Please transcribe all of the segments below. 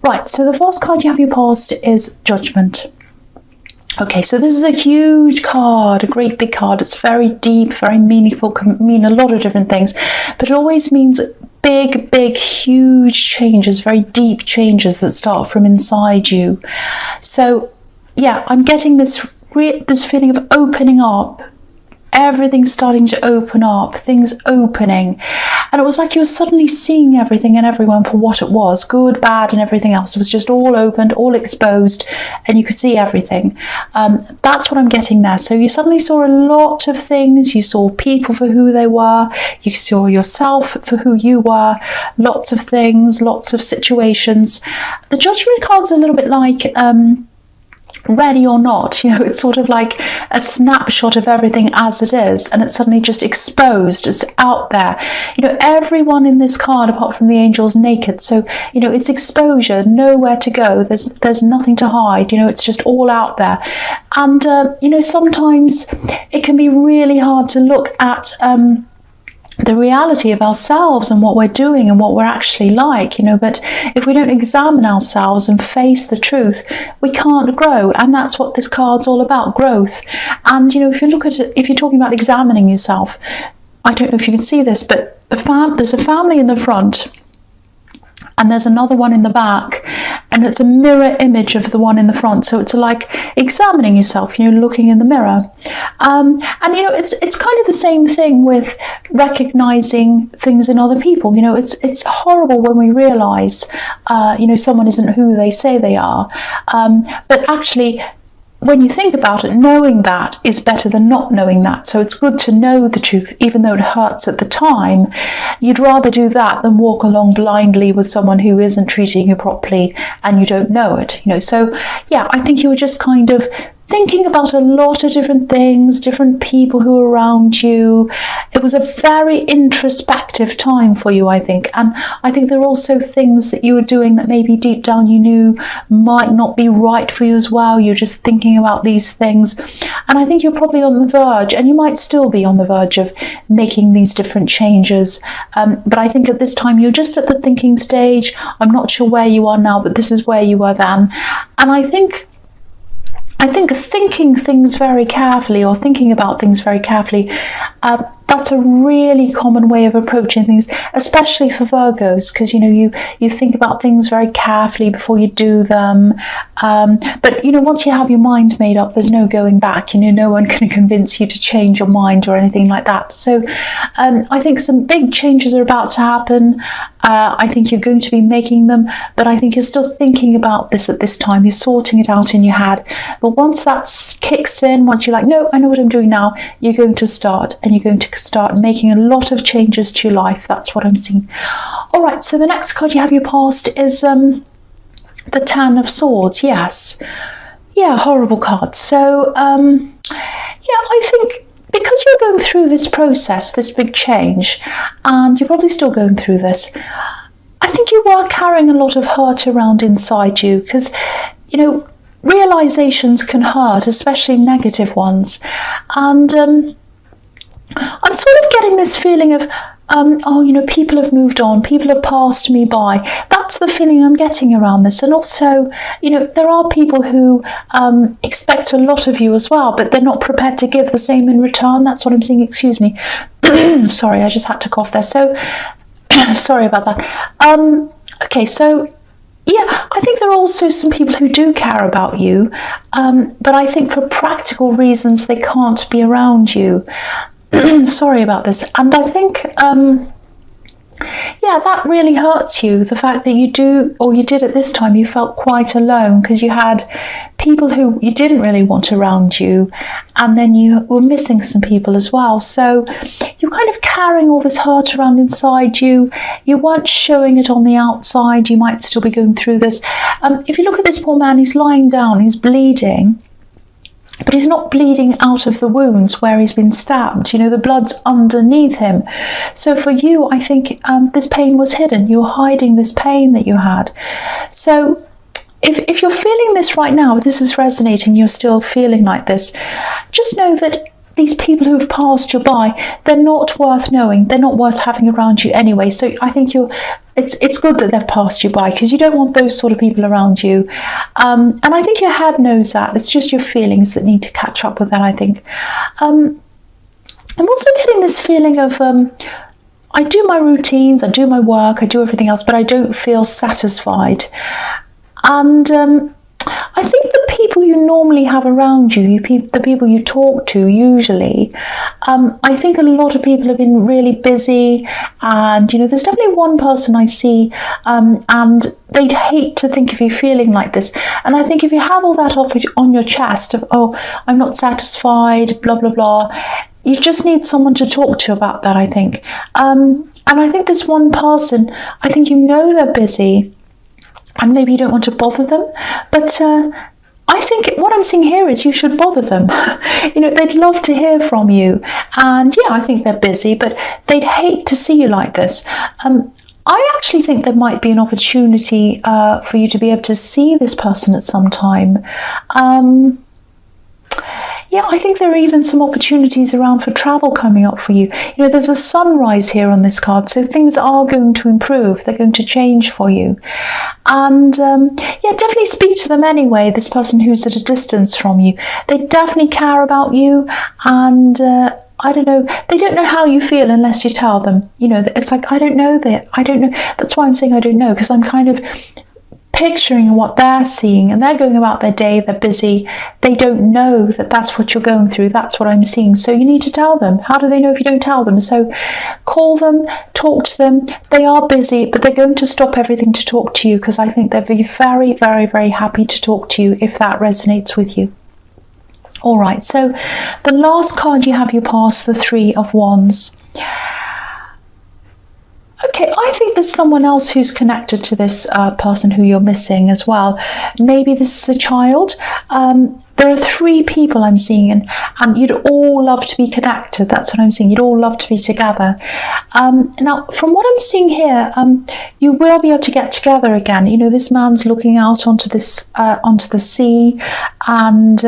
Right, so the first card you have your past is Judgment. Okay, so this is a huge card, a great big card. It's very deep, very meaningful, can mean a lot of different things, but it always means big, huge changes, very deep changes that start from inside you. So yeah, I'm getting this feeling of opening up. Everything's starting to open up, things opening. And it was like you were suddenly seeing everything and everyone for what it was, good, bad, and everything else. It was just all opened, all exposed, and you could see everything. That's what I'm getting there. So you suddenly saw a lot of things. You saw people for who they were. You saw yourself for who you were. Lots of things, lots of situations. The Judgment card's a little bit like ready or not, it's sort of like a snapshot of everything as it is, and it's suddenly just exposed, it's out there. Everyone in this card apart from the angels naked, so it's exposure, nowhere to go, there's nothing to hide, it's just all out there. And sometimes it can be really hard to look at the reality of ourselves and what we're doing and what we're actually like, but if we don't examine ourselves and face the truth, we can't grow. And that's what this card's all about, growth. And if you look at it, if you're talking about examining yourself, I don't know if you can see this, but there's a family in the front and there's another one in the back, and it's a mirror image of the one in the front. So it's like examining yourself, looking in the mirror. And it's kind of the same thing with recognizing things in other people. It's horrible when we realize, someone isn't who they say they are. But actually, when you think about it, knowing that is better than not knowing that. So it's good to know the truth, even though it hurts at the time. You'd rather do that than walk along blindly with someone who isn't treating you properly and you don't know it. So yeah, I think you were just kind of thinking about a lot of different things, different people who are around you. It was a very introspective time for you, I think. And I think there are also things that you were doing that maybe deep down you knew might not be right for you as well. You're just thinking about these things. And I think you're probably on the verge, and you might still be on the verge of making these different changes. But I think at this time you're just at the thinking stage. I'm not sure where you are now, but this is where you were then. And I think thinking things very carefully, or thinking about things very carefully, that's a really common way of approaching things, especially for Virgos, because you think about things very carefully before you do them. But once you have your mind made up, there's no going back. No one can convince you to change your mind or anything like that. So I think some big changes are about to happen. I think you're going to be making them, but I think you're still thinking about this at this time. You're sorting it out in your head. But once that kicks in, once you're like, no, I know what I'm doing now, you're going to start, and you're going to start making a lot of changes to your life. That's what I'm seeing. All right, so the next card you have your past is the Ten of Swords. Yes. Yeah, horrible card. So, yeah, I think because you're going through this process, this big change, and you're probably still going through this, I think you were carrying a lot of hurt around inside you, because, realizations can hurt, especially negative ones. And I'm sort of getting this feeling of, people have moved on, people have passed me by. That's the feeling I'm getting around this. And also, there are people who expect a lot of you as well, but they're not prepared to give the same in return. That's what I'm seeing. Excuse me. Sorry, I just had to cough there. So, sorry about that. Okay, so yeah, I think there are also some people who do care about you, but I think for practical reasons they can't be around you. Sorry about this. And I think, yeah, that really hurts you. The fact that you did at this time, you felt quite alone because you had people who you didn't really want around you, and then you were missing some people as well. So you're kind of carrying all this hurt around inside you. You weren't showing it on the outside. You might still be going through this. If you look at this poor man, he's lying down, he's bleeding. But he's not bleeding out of the wounds where he's been stabbed. The blood's underneath him. So for you, I think this pain was hidden. You were hiding this pain that you had. So if you're feeling this right now, this is resonating, you're still feeling like this, just know that these people who have passed you by, they're not worth knowing. They're not worth having around you anyway. So I think it's good that they've passed you by, because you don't want those sort of people around you. And I think your head knows that. It's just your feelings that need to catch up with that, I think. I'm also getting this feeling of I do my routines, I do my work, I do everything else, but I don't feel satisfied. And I think the people you normally have around you, the people you talk to usually, I think a lot of people have been really busy, and there's definitely one person I see, and they'd hate to think of you feeling like this. And I think if you have all that off on your chest of, oh, I'm not satisfied, blah, blah, blah, you just need someone to talk to about that, I think. And I think this one person, I think they're busy, and maybe you don't want to bother them, but I think what I'm seeing here is you should bother them. They'd love to hear from you, and yeah, I think they're busy, but they'd hate to see you like this. I actually think there might be an opportunity for you to be able to see this person at some time. Yeah, I think there are even some opportunities around for travel coming up for you. There's a sunrise here on this card, so things are going to improve. They're going to change for you. And yeah, definitely speak to them anyway, this person who's at a distance from you. They definitely care about you, and I don't know, they don't know how you feel unless you tell them. It's like, I don't know that. I don't know. That's why I'm saying I don't know, because I'm kind of picturing what they're seeing, and they're going about their day, they're busy, they don't know that that's what you're going through. That's what I'm seeing. So you need to tell them. How do they know if you don't tell them? So call them, talk to them. They are busy, but they're going to stop everything to talk to you, because I think they'll be very, very, very happy to talk to you if that resonates with you. All right, so the last card you have, you pass the Three of Wands. Okay, I think there's someone else who's connected to this person who you're missing as well. Maybe this is a child. There are three people I'm seeing, and you'd all love to be connected. That's what I'm seeing. You'd all love to be together. Now, from what I'm seeing here, you will be able to get together again. This man's looking out onto the sea, and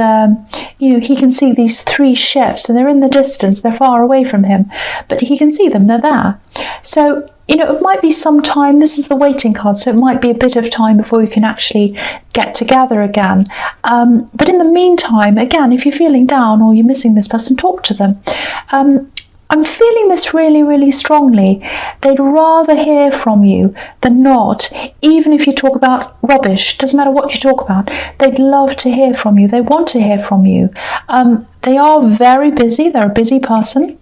he can see these three ships, and they're in the distance. They're far away from him, but he can see them. They're there. So it might be some time. This is the waiting card, so it might be a bit of time before you can actually get together again. But in the meantime, again, if you're feeling down or you're missing this person, talk to them. I'm feeling this really, really strongly. They'd rather hear from you than not, even if you talk about rubbish. Doesn't matter what you talk about. They'd love to hear from you. They want to hear from you. They are very busy. They're a busy person.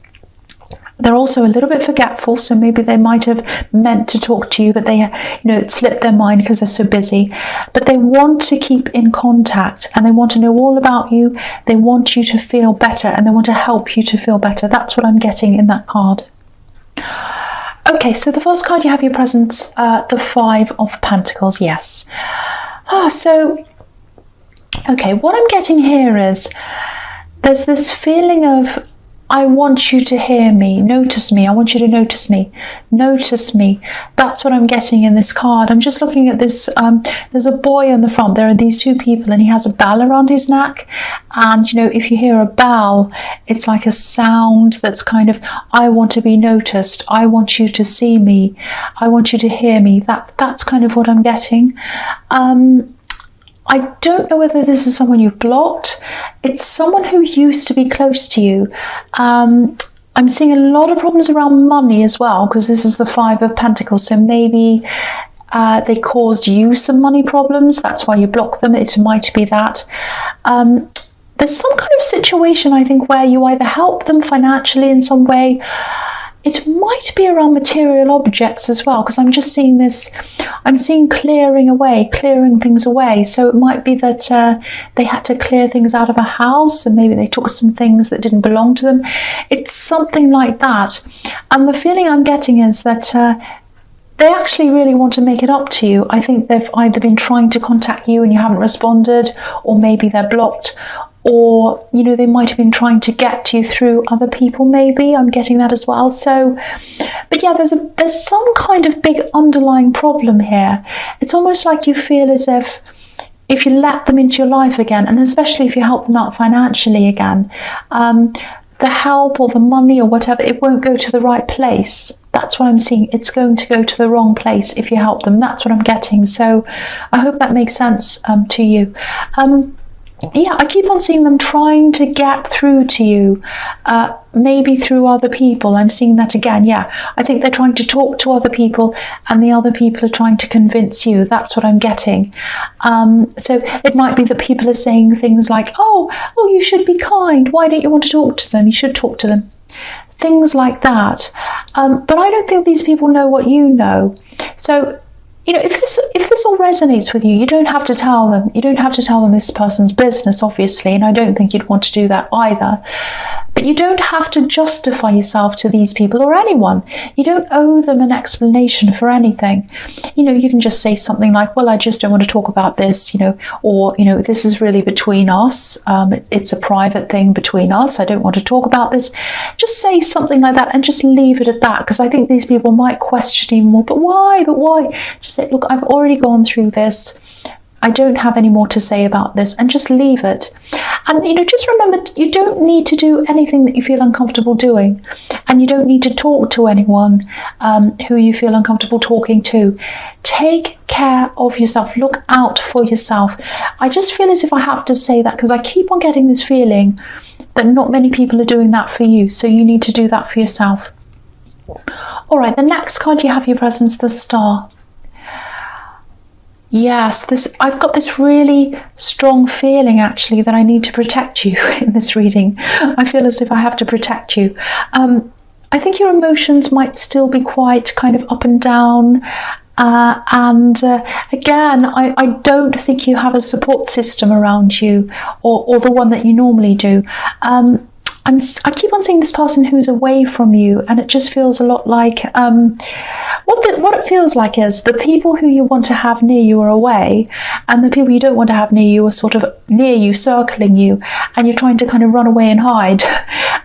They're also a little bit forgetful, so maybe they might have meant to talk to you, but they, it slipped their mind because they're so busy. But they want to keep in contact, and they want to know all about you. They want you to feel better, and they want to help you to feel better. That's what I'm getting in that card. Okay, so the first card you have your presence, the Five of Pentacles. Yes. Okay, what I'm getting here is there's this feeling of, I want you to hear me, notice me. I want you to notice me. Notice me. That's what I'm getting in this card. I'm just looking at this. There's a boy on the front. There are these two people, and he has a bell around his neck. And, if you hear a bell, it's like a sound that's kind of, I want to be noticed. I want you to see me. I want you to hear me. That's kind of what I'm getting. I don't know whether this is someone you've blocked. It's someone who used to be close to you. I'm seeing a lot of problems around money as well, because this is the Five of Pentacles. So maybe they caused you some money problems. That's why you block them. It might be that. There's some kind of situation, I think, where you either help them financially in some way. It might be around material objects as well, because I'm just seeing this, I'm seeing clearing things away. So it might be that they had to clear things out of a house, and maybe they took some things that didn't belong to them. It's something like that. And the feeling I'm getting is that they actually really want to make it up to you. I think they've either been trying to contact you and you haven't responded, or maybe they're blocked, or they might have been trying to get to you through other people. Maybe I'm getting that as well. So, but yeah, there's some kind of big underlying problem here. It's almost like you feel as if you let them into your life again, and especially if you help them out financially again, the help or the money or whatever, it won't go to the right place. That's what I'm seeing. It's going to go to the wrong place if you help them. That's what I'm getting. So I hope that makes sense to you. Yeah, I keep on seeing them trying to get through to you, maybe through other people. I'm seeing that again. Yeah, I think they're trying to talk to other people and the other people are trying to convince you. That's what I'm getting. So it might be that people are saying things like, oh, you should be kind. Why don't you want to talk to them? You should talk to them. Things like that. But I don't think these people know what you know. So, you know, if this all resonates with you, you don't have to tell them. You don't have to tell them this person's business, obviously, and I don't think you'd want to do that either. But you don't have to justify yourself to these people or anyone. You don't owe them an explanation for anything. You know, you can just say something like, well, I just don't want to talk about this, you know, or, you know, this is really between us. It's a private thing between us. I don't want to talk about this. Just say something like that and just leave it at that, because I think these people might question even more. But why? But why? Just say, look, I've already gone through this. I don't have any more to say about this, and just leave it. And, you know, just remember, you don't need to do anything that you feel uncomfortable doing, and you don't need to talk to anyone who you feel uncomfortable talking to. Take care of yourself. Look out for yourself. I just feel as if I have to say that because I keep on getting this feeling that not many people are doing that for you, so you need to do that for yourself. All right, the next card you have your presence, the Star. Yes, I've got this really strong feeling actually that I need to protect you in this reading. I feel as if I have to protect you. I think your emotions might still be quite kind of up and down. Again, I don't think you have a support system around you or the one that you normally do. I keep on seeing this person who's away from you, and it just feels a lot like what it feels like is the people who you want to have near you are away, and the people you don't want to have near you are sort of near you, circling you, and you're trying to kind of run away and hide.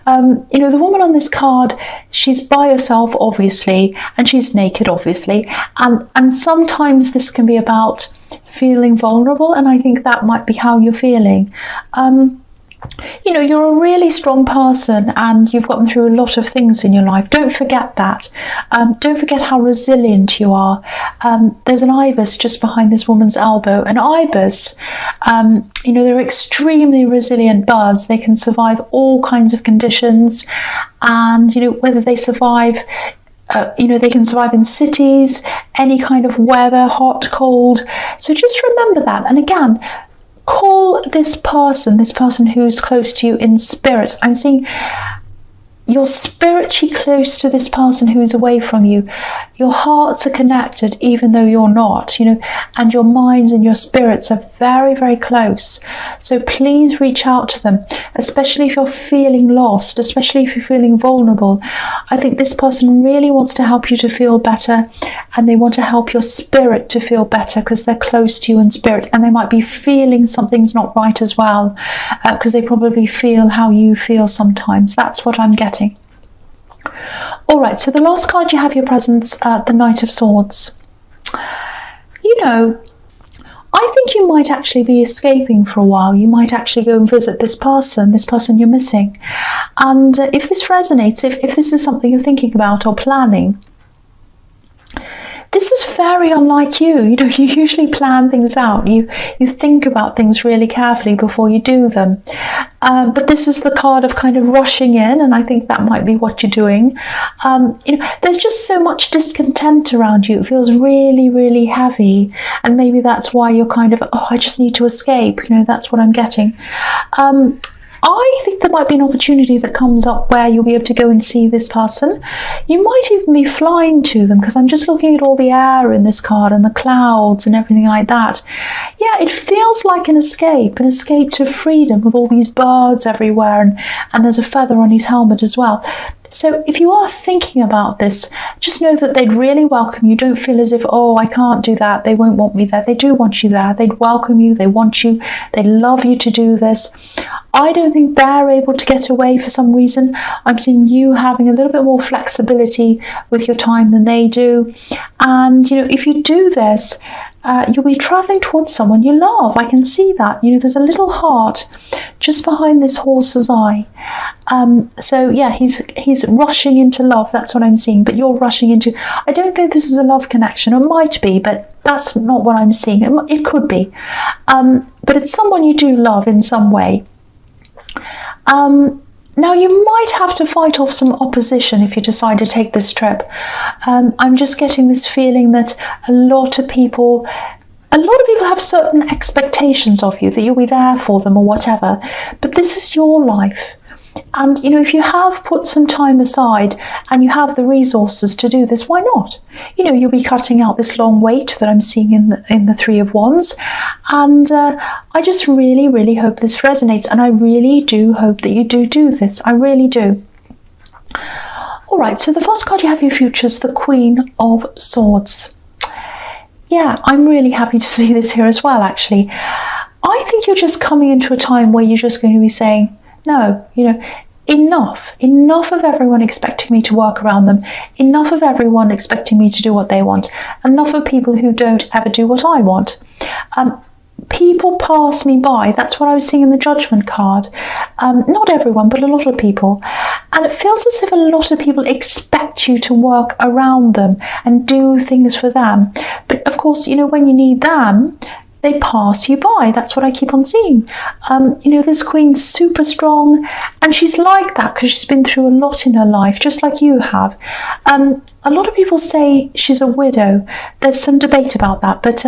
You know, the woman on this card, she's by herself, obviously, and she's naked, obviously, and sometimes this can be about feeling vulnerable, and I think that might be how you're feeling. You know, you're a really strong person and you've gotten through a lot of things in your life. Don't forget that. Don't forget how resilient you are. There's an ibis just behind this woman's elbow. An ibis, you know, they're extremely resilient birds. They can survive all kinds of conditions, and, you know, whether they survive, you know, they can survive in cities, any kind of weather, hot, cold. So just remember that. And again, call this person who's close to you in spirit. I'm seeing you're spiritually close to this person who's away from you. Your hearts are connected even though you're not, you know, and your minds and your spirits are very, very close. So please reach out to them, especially if you're feeling lost, especially if you're feeling vulnerable. I think this person really wants to help you to feel better, and they want to help your spirit to feel better because they're close to you in spirit, and they might be feeling something's not right as well, because they probably feel how you feel sometimes. That's what I'm getting. All right, so the last card you have your presence, the Knight of Swords. You know, I think you might actually be escaping for a while. You might actually go and visit this person you're missing. And if this resonates, if this is something you're thinking about or planning, this is very unlike you. You know, you usually plan things out. You think about things really carefully before you do them. But this is the card of kind of rushing in, and I think that might be what you're doing. You know, there's just so much discontent around you. It feels really, really heavy, and maybe that's why you're kind of, oh, I just need to escape. You know, that's what I'm getting. I think there might be an opportunity that comes up where you'll be able to go and see this person. You might even be flying to them, because I'm just looking at all the air in this card and the clouds and everything like that. Yeah, it feels like an escape to freedom with all these birds everywhere, and there's a feather on his helmet as well. So if you are thinking about this, just know that they'd really welcome you. Don't feel as if, oh, I can't do that, they won't want me there. They do want you there. They'd welcome you. They want you. They love you to do this. I don't think they're able to get away for some reason. I'm seeing you having a little bit more flexibility with your time than they do. And, you know, if you do this, you'll be traveling towards someone you love. I can see that. You know, there's a little heart just behind this horse's eye. So yeah, he's rushing into love. That's what I'm seeing. But you're rushing into. I don't think this is a love connection. It might be, but that's not what I'm seeing. It could be, but it's someone you do love in some way. Now you might have to fight off some opposition if you decide to take this trip. I'm just getting this feeling that a lot of people have certain expectations of you, that you'll be there for them or whatever. But this is your life. And, you know, if you have put some time aside and you have the resources to do this, why not? You know, you'll be cutting out this long wait that I'm seeing in the Three of Wands. And I just really, really hope this resonates. And I really do hope that you do this. I really do. All right, so the first card you have for your future is the Queen of Swords. Yeah, I'm really happy to see this here as well, actually. I think you're just coming into a time where you're just going to be saying, no, you know, enough of everyone expecting me to work around them, enough of everyone expecting me to do what they want, enough of people who don't ever do what I want. People pass me by. That's what I was seeing in the Judgment card. Not everyone, but a lot of people. And it feels as if a lot of people expect you to work around them and do things for them. But of course, you know, when you need them, they pass you by. That's what I keep on seeing. You know, this Queen's super strong, and she's like that because she's been through a lot in her life, just like you have. A lot of people say she's a widow. There's some debate about that, but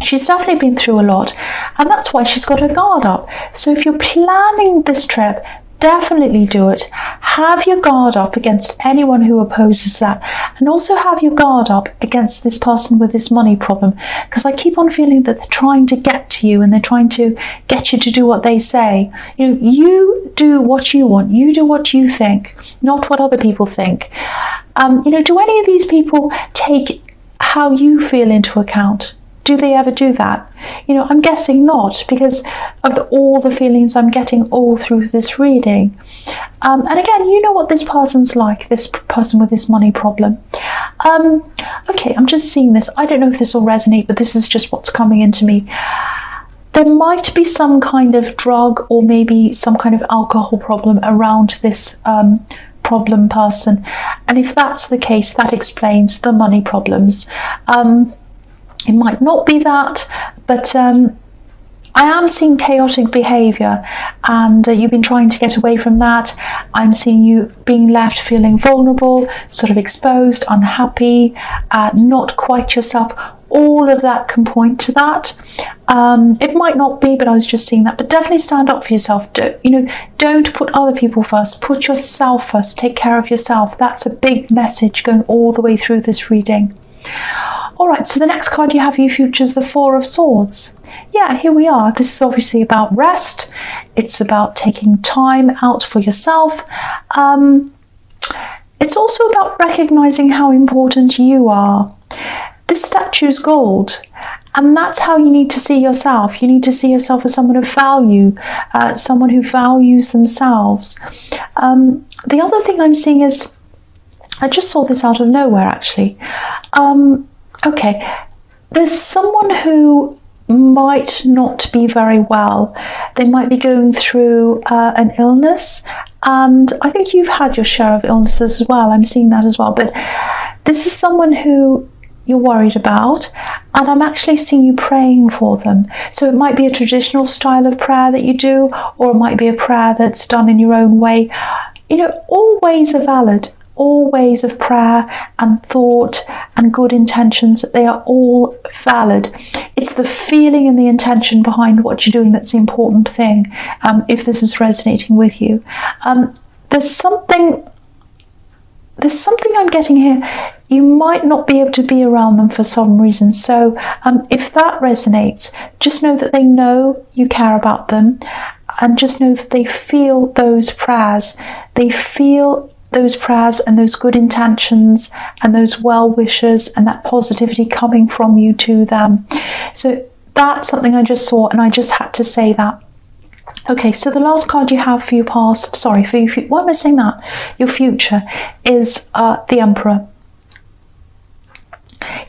she's definitely been through a lot, and that's why she's got her guard up. So if you're planning this trip, definitely do it. Have your guard up against anyone who opposes that, and also have your guard up against this person with this money problem, because I keep on feeling that they're trying to get to you and they're trying to get you to do what they say. You know, you do what you want, you do what you think, not what other people think. You know, do any of these people take how you feel into account? Do they ever do that? You know, I'm guessing not, because of all the feelings I'm getting all through this reading. And again, you know what this person's like, this person with this money problem. Okay, I'm just seeing this. I don't know if this will resonate, but this is just what's coming into me. There might be some kind of drug or maybe some kind of alcohol problem around this problem person. And if that's the case, that explains the money problems. It might not be that, but I am seeing chaotic behaviour, and you've been trying to get away from that. I'm seeing you being left feeling vulnerable, sort of exposed, unhappy, not quite yourself. All of that can point to that. It might not be, but I was just seeing that. But definitely stand up for yourself. Don't put other people first. Put yourself first. Take care of yourself. That's a big message going all the way through this reading. All right, so the next card you have for your future is the Four of Swords. Yeah, here we are. This is obviously about rest. It's about taking time out for yourself. It's also about recognizing how important you are. This statue is gold, and that's how you need to see yourself. You need to see yourself as someone of value, someone who values themselves. The other thing I'm seeing is, I just saw this out of nowhere actually. Okay, there's someone who might not be very well. They might be going through an illness, and I think you've had your share of illnesses as well. I'm seeing that as well, but this is someone who you're worried about, and I'm actually seeing you praying for them. So it might be a traditional style of prayer that you do, or it might be a prayer that's done in your own way. You know, all ways are valid. All ways of prayer and thought and good intentions, they are all valid. It's the feeling and the intention behind what you're doing that's the important thing, if this is resonating with you. There's something I'm getting here. You might not be able to be around them for some reason. So if that resonates, just know that they know you care about them, and just know that they feel those prayers. They feel those prayers and those good intentions and those well wishes and that positivity coming from you to them. So that's something I just saw, and I just had to say that. Okay, so the last card you have for your past, sorry, for your future, why am I saying that? Your future is the Emperor.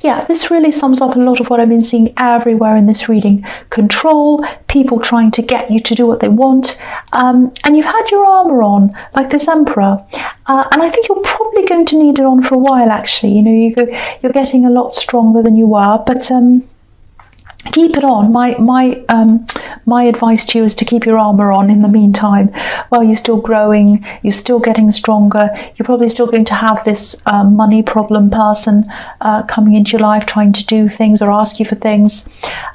Yeah, this really sums up a lot of what I've been seeing everywhere in this reading. Control, people trying to get you to do what they want, and you've had your armour on, like this Emperor, and I think you're probably going to need it on for a while, actually. You know, you're getting a lot stronger than you were, but keep it on. My advice to you is to keep your armour on in the meantime, while you're still growing, you're still getting stronger. You're probably still going to have this money problem person coming into your life, trying to do things or ask you for things.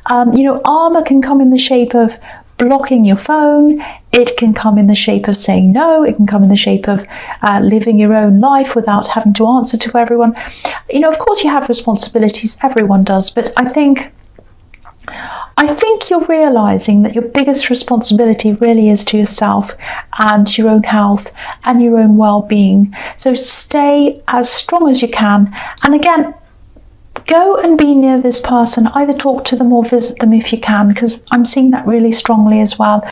You know, armour can come in the shape of blocking your phone. It can come in the shape of saying no. It can come in the shape of living your own life without having to answer to everyone. You know, of course you have responsibilities, everyone does, but I think you're realising that your biggest responsibility really is to yourself and your own health and your own well-being. So stay as strong as you can. And again, go and be near this person. Either talk to them or visit them if you can, because I'm seeing that really strongly as well.